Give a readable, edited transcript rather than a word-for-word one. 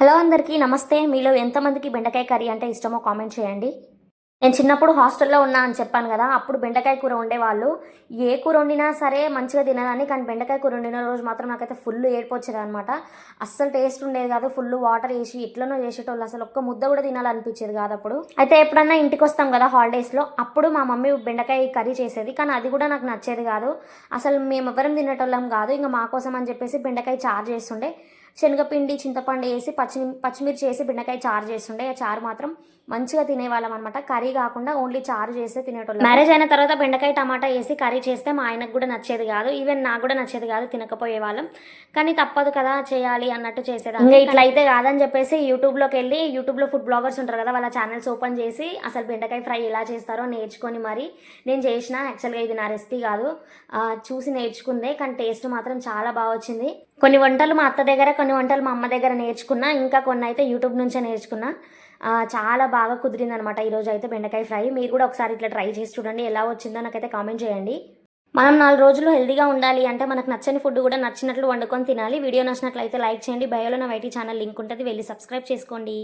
Hello అందరికీ నమస్తే. మీలో ఎంతమందికి బెండకాయ కర్రీ అంటే ఇష్టమో కామెంట్ చేయండి. నేను చిన్నప్పుడు హాస్టల్లో ఉన్నా అని చెప్పాను కదా, అప్పుడు బెండకాయ కూర వండేవాళ్ళు. ఏ కూర వండినా సరే మంచిగా తినేదాన్ని, కానీ బెండకాయ కూర వండిన రోజు మాత్రం నాకైతే ఫుల్ ఏడుపు వచ్చేదనమాట. అస్సలు టేస్ట్ ఉండేది కాదు, ఫుల్ వాటర్ వేసి ఎట్లనో చేసేటోళ్ళు, అసలు ఒక్క ముద్ద కూడా తినాలనిపించేది కాదు అప్పుడు. అయితే ఎప్పుడన్నా ఇంటికి వస్తాం కదా హాలిడేస్లో, అప్పుడు మా మమ్మీ బెండకాయ కర్రీ చేసేది, కానీ అది కూడా నాకు నచ్చేది కాదు. అసలు మేము ఎవరం తినేటోళ్ళం కాదు. ఇంకా మా కోసం అని చెప్పేసి బెండకాయ చారు చేస్తుండే. శనగపిండి, చింతపండు వేసి పచ్చిమిర్చి వేసి బెండకాయ చారు చేస్తుండే. ఆ చారు మాత్రం మంచిగా తినేవాళ్ళం అనమాట. కర్రీ కాకుండా ఓన్లీ చారు చేస్తే తినేటోళ్ళం. మ్యారేజ్ అయిన తర్వాత బెండకాయ టమాటా వేసి కర్రీ చేస్తే మా ఆయనకు కూడా నచ్చేది కాదు, ఈవెన్ నాకు కూడా నచ్చేది కాదు, తినకపోయే వాళ్ళం. కానీ తప్పదు కదా, చేయాలి అన్నట్టు చేసేదాన్ని. ఇంకా ఇట్లా అయితే కాదని చెప్పేసి యూట్యూబ్లోకి వెళ్ళి, యూట్యూబ్లో ఫుడ్ బ్లాగర్స్ ఉంటారు కదా, వాళ్ళ ఛానల్స్ ఓపెన్ చేసి అసలు బెండకాయ ఫ్రై ఎలా చేస్తారో నేర్చుకొని మరి నేను చేసిన. యాక్చువల్గా ఇది నా రెసిపీ కాదు, చూసి నేర్చుకుందే, కానీ టేస్ట్ మాత్రం చాలా బాగా వచ్చింది. కొన్ని వంటలు మా అత్త దగ్గర, కొన్ని వంటలు మా అమ్మ దగ్గర నేర్చుకున్నా, ఇంకా కొన్ని అయితే యూట్యూబ్ నుంచే నేర్చుకున్నా. చాలా బాగా కుదిరింది అనమాట ఈరోజు అయితే బెండకాయ ఫ్రై. మీరు కూడా ఒకసారి ఇట్లా ట్రై చేసి చూడండి, ఎలా వచ్చిందో నాకైతే కామెంట్ చేయండి. మనం 4 రోజులు హెల్తీగా ఉండాలి అంటే మనకు నచ్చని ఫుడ్ కూడా నచ్చినట్లు వండుకొని తినాలి. వీడియో నచ్చినట్లయితే లైక్ చేయండి. బయోలో నా వైటీ ఛానల్ లింక్ ఉంటుంది, వెళ్ళి సబ్స్క్రైబ్ చేసుకోండి.